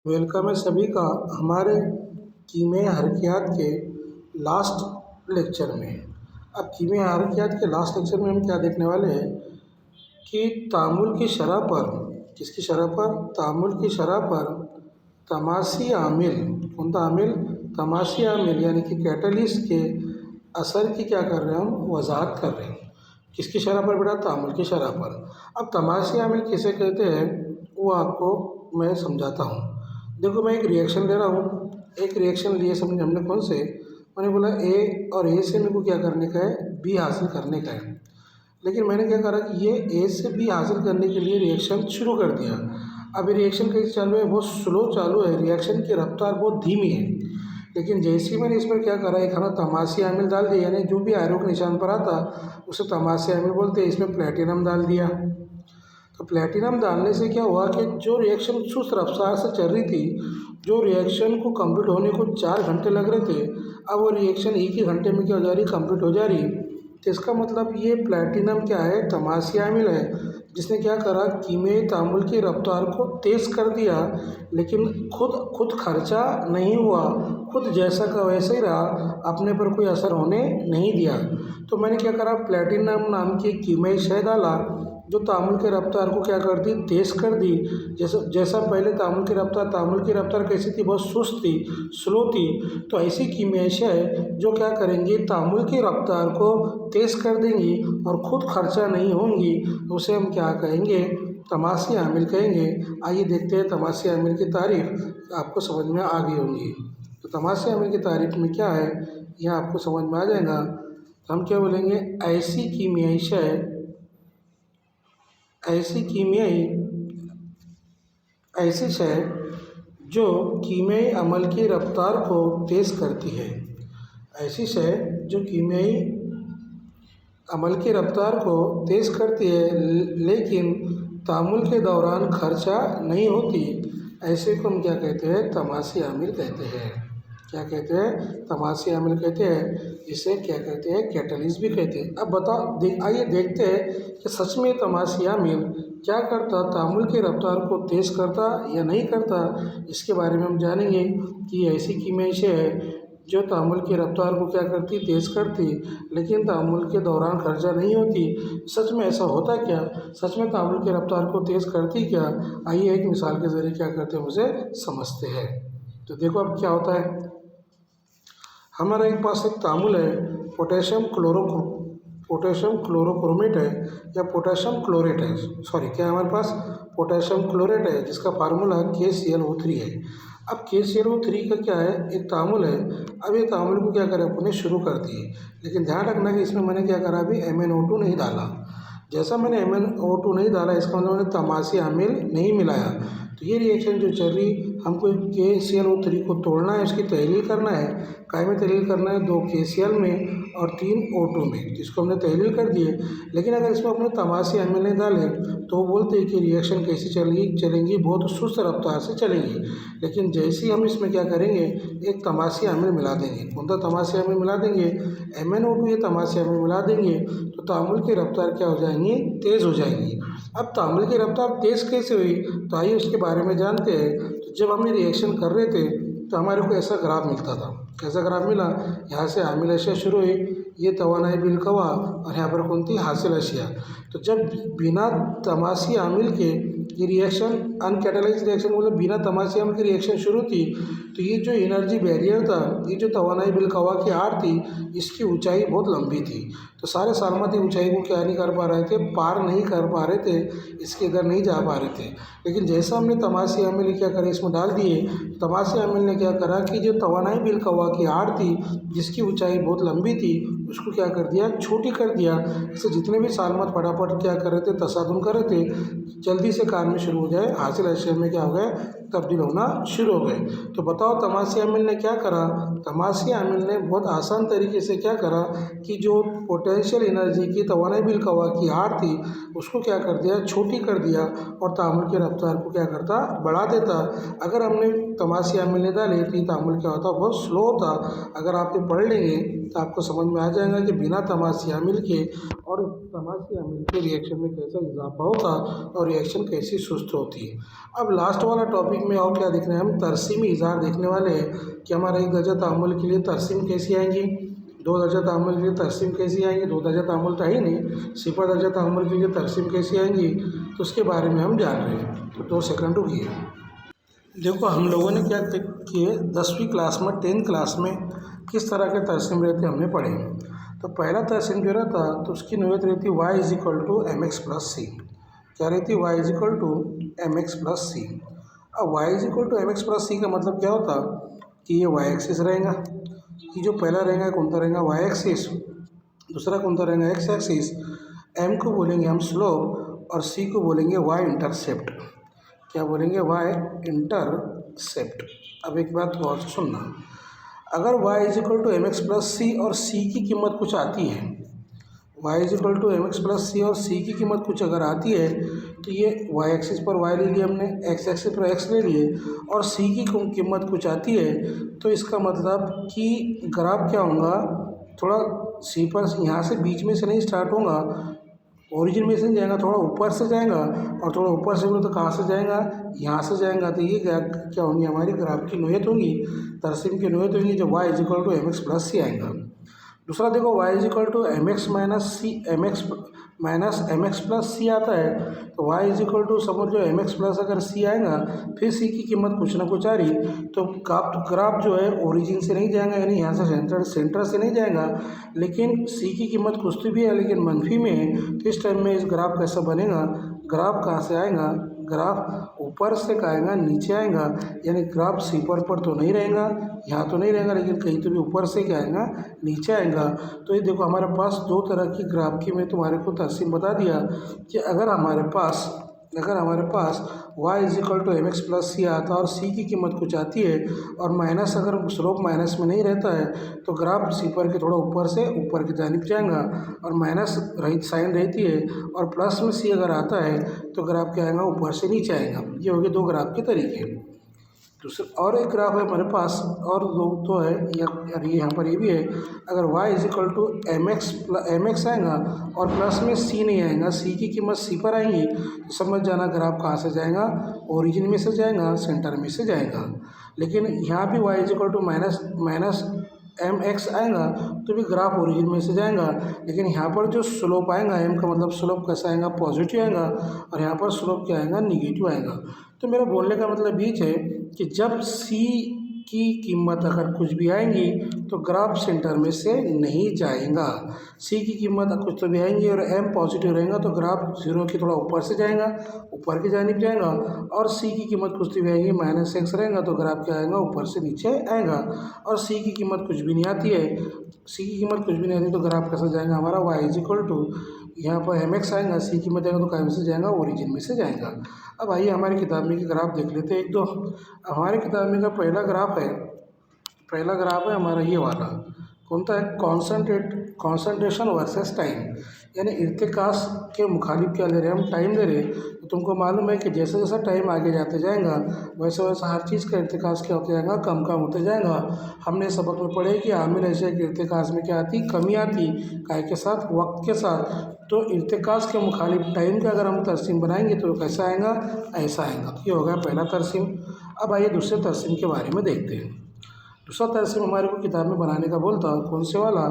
Welcome है सभी का हमारे कीमिया हरकियात के लास्ट लेक्चर में। अब कीमिया हरकियात के लास्ट लेक्चर में हम क्या देखने वाले हैं कि तामुल की शरह पर, किसकी शरह पर, तामुल की शरह पर तमासी आमिल, कौन सा आमिल, तमासी आमिल यानी कि कैटलिस्ट के असर की क्या कर रहे हैं, हम वजाहत कर रहे हैं। किसकी शरह पर बेटा, तामुल की शरह पर। अब तमासी आमिल किसे कहते हैं वो आपको मैं समझाता हूँ। देखो मैं एक रिएक्शन ले रहा हूँ, एक रिएक्शन लिए समझे हमने, कौन से, मैंने बोला ए, और ए से मेरे को क्या करने का है, बी हासिल करने का है। लेकिन मैंने क्या करा कि ये ए से बी हासिल करने के लिए रिएक्शन शुरू कर दिया। अब ये रिएक्शन कैसे चालू है, बहुत स्लो चालू है, रिएक्शन की रफ्तार बहुत धीमी है। लेकिन जैसे ही मैंने इसमें क्या करा, एक हमें तमासी आमिल डाल दिया, यानी जो भी एरो के निशान पर आता उसे तमासी आमिल बोलते हैं। इसमें प्लेटिनम डाल दिया। तो प्लेटिनम डालने से क्या हुआ कि जो रिएक्शन सुस्त रफ्तार से चल रही थी, जो रिएक्शन को कंप्लीट होने को 4 घंटे लग रहे थे, अब वो रिएक्शन एक ही घंटे में क्या हो जा रही, कंप्लीट हो जा रही। तो इसका मतलब ये प्लेटिनम क्या है, तमासी आमिल है, जिसने क्या करा, कीमियाई तामुल की रफ्तार को तेज़ कर दिया, लेकिन खुद खर्चा नहीं हुआ, खुद जैसा का वैसे ही रहा, अपने पर कोई असर होने नहीं दिया। तो मैंने क्या करा, प्लेटिनम नाम की कीमियाई शय डाला जो तामुल की रफ्तार को क्या कर दी, तेज़ कर दी। जैसा पहले तामुल की रफ्तार कैसी थी, बहुत सुस्त थी, स्लो थी। तो ऐसी कीमियाई शय जो क्या करेंगी, तामुल की रफ्तार को तेज़ कर देंगी और ख़ुद खर्चा नहीं होंगी, उसे हम क्या कहेंगे, तमासी आमिल कहेंगे। आइए देखते हैं तमासी आमिल की तारीफ़ आपको समझ में आ गई होंगी। तो तमासी आमिल की तारीफ़ में क्या है, यह आपको समझ में आ जाएगा। तो हम क्या बोलेंगे, ऐसी कीमियाई शय जो कीमियाई अमल की रफ्तार को तेज़ करती है। ऐसी शय जो कीमियाई अमल की रफ्तार को तेज़ करती है लेकिन तामुल के दौरान खर्चा नहीं होती, ऐसे को हम क्या कहते हैं, तमासी आमिल कहते हैं। क्या कहते हैं, तमासी आमिल कहते हैं। इसे क्या कहते हैं, कैटलिस्ट भी कहते हैं। अब बताओ, आइए देखते हैं कि सच में तमासी आमिल क्या करता, तामुल की रफ्तार को तेज़ करता या नहीं करता। इसके बारे में हम जानेंगे कि ऐसी कीमियाई शय है जो तामुल की रफ्तार को क्या करती, तेज़ करती, लेकिन तामुल के दौरान खर्चा नहीं होती। सच में ऐसा होता क्या, सच में तामुल की रफ्तार को तेज़ करती क्या। आइए एक मिसाल के ज़रिए क्या करते हैं उसे समझते हैं। तो देखो अब क्या होता है, हमारा एक पास एक तामुल है, पोटेशियम क्लोरोक्रोमेट है या पोटेशियम क्लोरेट है, सॉरी क्या हमारे पास पोटेशियम क्लोरेट है, जिसका फार्मूला KClO3 है। अब KClO3 का क्या है, एक तामुल है। अब ये तामुल को क्या करें, अपने शुरू कर दिए, लेकिन ध्यान रखना कि इसमें मैंने क्या करा, अभी MnO2 नहीं डाला। जैसा मैंने MnO2 नहीं डाला, इसका मतलब मैंने तमासी आमिल नहीं मिलाया। तो ये रिएक्शन जो चल रही, हमको KClO3 को तोड़ना है, इसकी तहलील करना है। काय में तहलील करना है, 2 KCl में और 3 O2 में, जिसको हमने तहलील कर दिए। लेकिन अगर इसमें अपने तमासी आमिल नहीं डाले तो वो बोलते हैं कि रिएक्शन कैसी चलेंगी, बहुत सुस्त रफ्तार से चलेंगी। लेकिन जैसे ही हम इसमें क्या करेंगे, एक तमासी आमिल मिला देंगे, कौन सा तमासी आमिल मिला देंगे, MnO2 ये तमासी आमिल मिला देंगे, तो तामुल की रफ्तार क्या हो जाएंगी, तेज़ हो जाएंगी। अब तामुल की रफ्तार तेज़ कैसे हुई, तो आइए उसके बारे में जानते हैं। तो जब हम ये रिएक्शन कर रहे थे तो हमारे को ऐसा ग्राफ मिलता था। कैसा ग्राफ मिला, यहाँ से आमिल अशिया शुरू हुई, ये तवानाई बिलकवा, और यहाँ पर कौन थी, हासिल अशिया। तो जब बिना तमासी आमिल के ये रिएक्शन, अनकैटालाइज्ड रिएक्शन मतलब बिना तमासी आमिल की रिएक्शन शुरू थी, तो ये जो एनर्जी बैरियर था, ये जो तवानाई बिलकवा की आड़ थी, इसकी ऊंचाई बहुत लंबी थी। तो सारे सालमती ऊंचाई को क्या नहीं कर पा रहे थे, पार नहीं कर पा रहे थे, इसके इधर नहीं जा पा रहे थे। लेकिन जैसा हमने तमासी आमिल क्या करे, इसमें डाल दिए, तमासी आमिल ने क्या करा कि जो तवानाई बिलकवा की आड़ थी, जिसकी ऊंचाई बहुत लंबी थी, उसको क्या कर दिया, छोटी कर दिया। इससे जितने भी सालमत फटाफट क्या कर रहे थे, तसादुम कर रहे थे, जल्दी से काम में शुरू हो जाए, हासिल अशिया में क्या हो गए, तब्दील होना शुरू हो गए। तो बताओ तमासी आमिल ने क्या करा, तमासी आमिल ने बहुत आसान तरीके से क्या करा कि जो पोटेंशियल एनर्जी की तवानाई बिलकवा की आड़ थी, उसको क्या कर दिया, छोटी कर दिया और तामुल की रफ्तार को क्या करता, बढ़ा देता। अगर हमने तमाशी आमिल नहीं डाले तो तामुल क्या होता, बहुत स्लो होता। अगर आप ये पढ़ लेंगे तो आपको समझ में आ जाएगा कि बिना तमाशी आमिल के और तमाशी आमिल के रिएक्शन में कैसा इजाफा होता और रिएक्शन कैसी सुस्त होती है। अब लास्ट वाला टॉपिक में और क्या देखना है, हम तरसीमी इज़हार देखने वाले हैं कि हमारा 1 दर्जा तामुल के लिए तरसीम कैसी आएंगी, 2 दर्जा तामुल के लिए तरसीम कैसी आएंगी, 2 दर्जा तामुल तो है ही नहीं, 0 दर्जा तामुल के लिए तरसीम कैसी आएंगी, तो उसके बारे में हम जान रहे हैं। तो 2 सेकंड रुकिए। देखो हम लोगों ने क्या किए, 10वीं क्लास में 10th क्लास में किस तरह के तरसीम रहते हमने पढ़े। तो पहला तरसीम जो रहता तो उसकी नोयत रहती y = mx+c। क्या रहती, y = mx+c। अब y = mx+c का मतलब क्या होता कि ये y एक्सिस रहेगा, कि जो पहला रहेगा कौन सा रहेगा, y एक्सिस, दूसरा कौन सा रहेगा, x एक्सिस। m को बोलेंगे हम स्लोप और c को बोलेंगे y इंटरसेप्ट। क्या बोलेंगे, y इंटरसेप्ट। अब एक बात गौर से सुनना, अगर y = mx+c और c की कीमत कुछ आती है, y = mx+c और c की कीमत कुछ अगर आती है तो ये y एक्सिस पर y ले लिए हमने, x एक्सिस पर x ले लिए, और c की कीमत कुछ आती है, तो इसका मतलब कि ग्राफ क्या होगा, थोड़ा c पर यहाँ से बीच में से नहीं स्टार्ट होगा, ओरिजिन में से नहीं जाएगा, थोड़ा ऊपर से जाएगा, और थोड़ा ऊपर से बोले तो कहाँ से जाएगा, यहाँ से जाएगा। तो ये क्या होंगी, हमारी ग्राफ की नोयत होगी, तरसीम की नोयत होगी जब y = mx+c आएगा। दूसरा देखो y = mx+c आता है, तो y = समझो mx+ अगर c आएगा, फिर c की कीमत कुछ ना कुछ आ रही, तो ग्राफ जो है ओरिजिन से नहीं जाएगा, यानी यहाँ से सेंटर से नहीं जाएगा, लेकिन c की कीमत कुछ तो भी है लेकिन मनफी में है। तो इस टाइम में इस ग्राफ कैसा बनेगा, ग्राफ कहाँ से आएगा, ग्राफ ऊपर से आएगा नीचे आएगा, यानी ग्राफ c पर तो नहीं रहेगा, यहाँ तो नहीं रहेगा, लेकिन कहीं तो भी ऊपर से क्या आएगा, नीचे आएगा। तो ये देखो हमारे पास 2 तरह की ग्राफ की मैं तुम्हारे को तरसीम बता दिया कि अगर हमारे पास y = mx+c आता और c की कीमत कुछ आती है, और माइनस अगर स्लोप माइनस में नहीं रहता है तो ग्राफ c पर के थोड़ा ऊपर से ऊपर की जानिब जाएगा, और माइनस रहित साइन रहती है, और प्लस में c अगर आता है तो ग्राफ क्या आएगा, ऊपर से नीचे आएगा। ये हो गए 2 ग्राफ के तरीके। दूसरा और एक ग्राफ है हमारे पास, और 2 तो है, ये यहाँ पर ये भी है, अगर y = mx आएगा और प्लस में c नहीं आएगा, c की कीमत c पर आएंगी, तो समझ जाना ग्राफ कहाँ से जाएगा, ओरिजिन में से जाएगा, सेंटर में से जाएगा। लेकिन यहाँ भी y = -mx आएगा तो भी ग्राफ ओरिजिन में से जाएगा, लेकिन यहाँ पर जो स्लोप आएगा, m का मतलब स्लोप कैसा आएगा, पॉजिटिव आएगा, और यहाँ पर स्लोप क्या आएगा, निगेटिव आएगा। तो मेरा बोलने का मतलब बीच है कि जब c की कीमत अगर कुछ भी आएंगी तो ग्राफ सेंटर में से नहीं जाएगा, c की कीमत कुछ तो भी आएंगी और m पॉजिटिव रहेगा तो ग्राफ 0 की थोड़ा ऊपर से जाएगा, ऊपर की जानिब जाएगा, और c की कीमत कुछ तो भी आएगी -x रहेगा तो ग्राफ क्या आएगा, ऊपर से नीचे आएगा। और c की कीमत कुछ भी नहीं आती है, c की कीमत कुछ भी नहीं आती तो ग्राफ कैसे जाएगा हमारा, y = यहाँ पर mx आएगा, c की कीमत आएगा तो कहाँ से जाएगा, ओरिजिन में से जाएगा। अब आइए हमारी किताब में के ग्राफ देख लेते हैं 1-2। हमारे किताब में का पहला ग्राफ है हमारा ये वाला, कौन सा है, कॉन्सेंट्रेशन वर्सेस टाइम, यानी इर्तिकास के मुखालिफ क्या ले रहे हैं हम, टाइम ले रहे हैं। तो तुमको मालूम है कि जैसे जैसा टाइम आगे जाते जाएगा वैसे वैसा हर चीज़ का इर्तिकास क्या होता जाएगा, कम कम होते जाएगा। हमने सबक में पढ़े कि आमिल ऐसे कि इर्तिकास में क्या आती, कमी आती, काय के साथ, वक्त के साथ। तो इर्तिकास के मुखालिफ टाइम का अगर हम तरसीम बनाएंगे तो कैसा आएगा, ऐसा आएगा। तो ये हो गया पहला तरसीम। अब आइए दूसरे तरसीम के बारे में देखते हैं। दूसरा तरसीम हमारे को किताब में बनाने का बोलता कौन से वाला,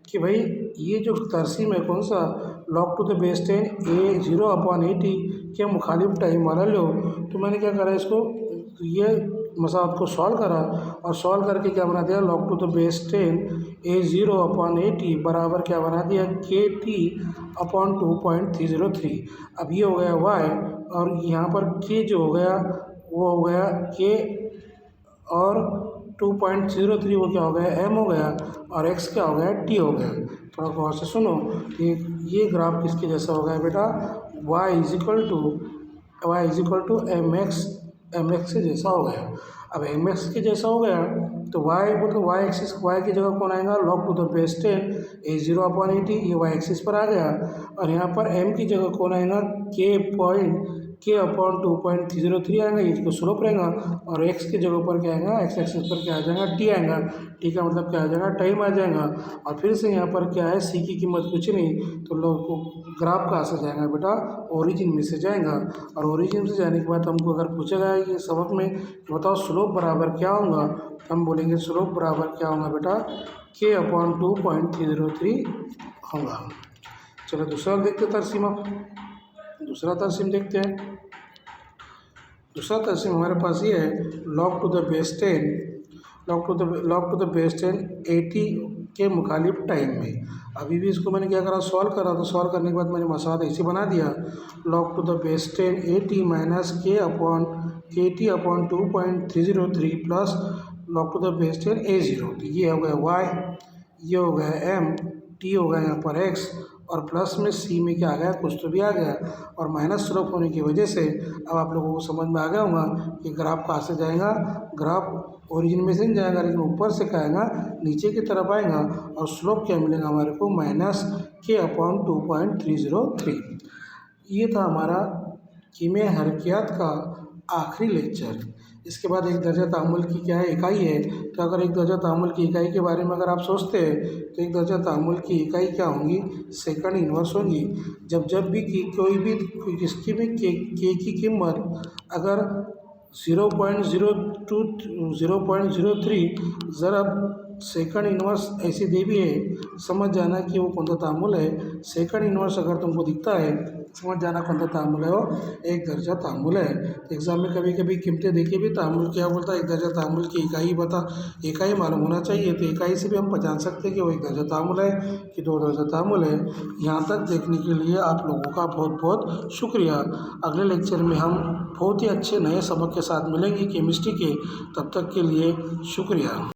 कि भाई ये जो तरसीम है कौन सा, log to the base 10 a0/80 के मुखालिफ टाइम वाला लो। तो मैंने क्या करा, इसको ये मसाहत को सॉल्व करा, और सॉल्व करके क्या बना दिया, log to the base 10 a0/80 बराबर क्या बना दिया, kt/2.303। अब ये हो गया y, और यहाँ पर k जो हो गया वो हो गया k, और 2.03 वो क्या हो गया, m हो गया, और x क्या हो गया, t हो गया। थोड़ा गौर से सुनो, ये ग्राफ किसके जैसा हो गया बेटा, y = एम एक्स के जैसा हो गया। अब एम एक्स के जैसा हो गया तो वाई बोल तो वाई एक्सिस, वाई की जगह कौन आएगा, log to the base 10 A0/80, ये वाई एक्सिस पर आ गया। और यहाँ पर एम की जगह कौन आएगा, K/2.303 आएगा, ये इसको स्लोप रहेगा। और एक्स की जगह पर क्या आएगा, एक्स एक्सिस पर क्या आ जाएगा, टी आएगा। टी का मतलब क्या आ जाएगा, टाइम आ जाएगा। और फिर से यहाँ पर क्या है, सी की कीमत कुछ नहीं, तो लोग को ग्राफ कहाँ से जाएगा बेटा, ओरिजिन में से जाएगा। और ओरिजिन से जाने के बाद हमको अगर पूछेगा ये सबक में बताओ स्लोप बराबर क्या होगा, हम बोलेंगे स्लोप बराबर क्या होगा बेटा, K/2.303 होगा। चलो दूसरा देखते तरसीम, अब दूसरा तरसीम देखते हैं। दूसरा तरसीम हमारे पास ये है, लॉग टू द बेस 10 80 के मुखालिफ टाइम में। अभी भी इसको मैंने क्या करा, सॉल्व करा, तो सॉल्व करने के बाद मैंने मसाला ऐसे बना दिया, log to the base 10 80 minus KT/2.303 plus log to the base 10 A0। तो ये हो गया y, ये हो गया m, t हो गया यहाँ पर x, और प्लस में c में क्या आ गया, कुछ तो भी आ गया। और माइनस स्लोप होने की वजह से अब आप लोगों को समझ में आ गया होगा कि ग्राफ कहाँ से जाएगा, ग्राफ ओरिजिन में से नहीं जाएगा, लेकिन ऊपर से क्या आएगा, नीचे की तरफ आएगा। और स्लोप क्या मिलेगा हमारे को, -K/2.303। ये था हमारा कीमिया हरकियात का आखिरी लेक्चर। इसके बाद एक दर्जा तामुल की क्या है, इकाई है। तो अगर एक दर्जा तामुल की इकाई के बारे में अगर आप सोचते हैं तो एक दर्जा तामुल की इकाई क्या होंगी, सेकंड इन्वर्स होगी। जब भी कोई भी किसकी भी के की कीमत अगर 0.03 ज़रा सेकंड इन्वर्स ऐसी दे भी है, समझ जाना कि वो कौन सा तामुल है। सेकंड इन्वर्स अगर तुमको दिखता है, समझ जाना कौन सा तामुल है, वो एक दर्जा तामुल है। एग्जाम में कभी कभी कीमतें देखिए भी, तामुल क्या बोलता है, एक दर्जा तामुल की इकाई बता, इकाई मालूम होना चाहिए। तो इकाई से भी हम पहचान सकते हैं कि वो एक दर्जा तामुल है कि दो दर्जा तामुल है। यहाँ तक देखने के लिए आप लोगों का बहुत बहुत शुक्रिया। अगले लेक्चर में हम बहुत ही अच्छे नए सबक के साथ मिलेंगे केमिस्ट्री के, तब तक के लिए शुक्रिया।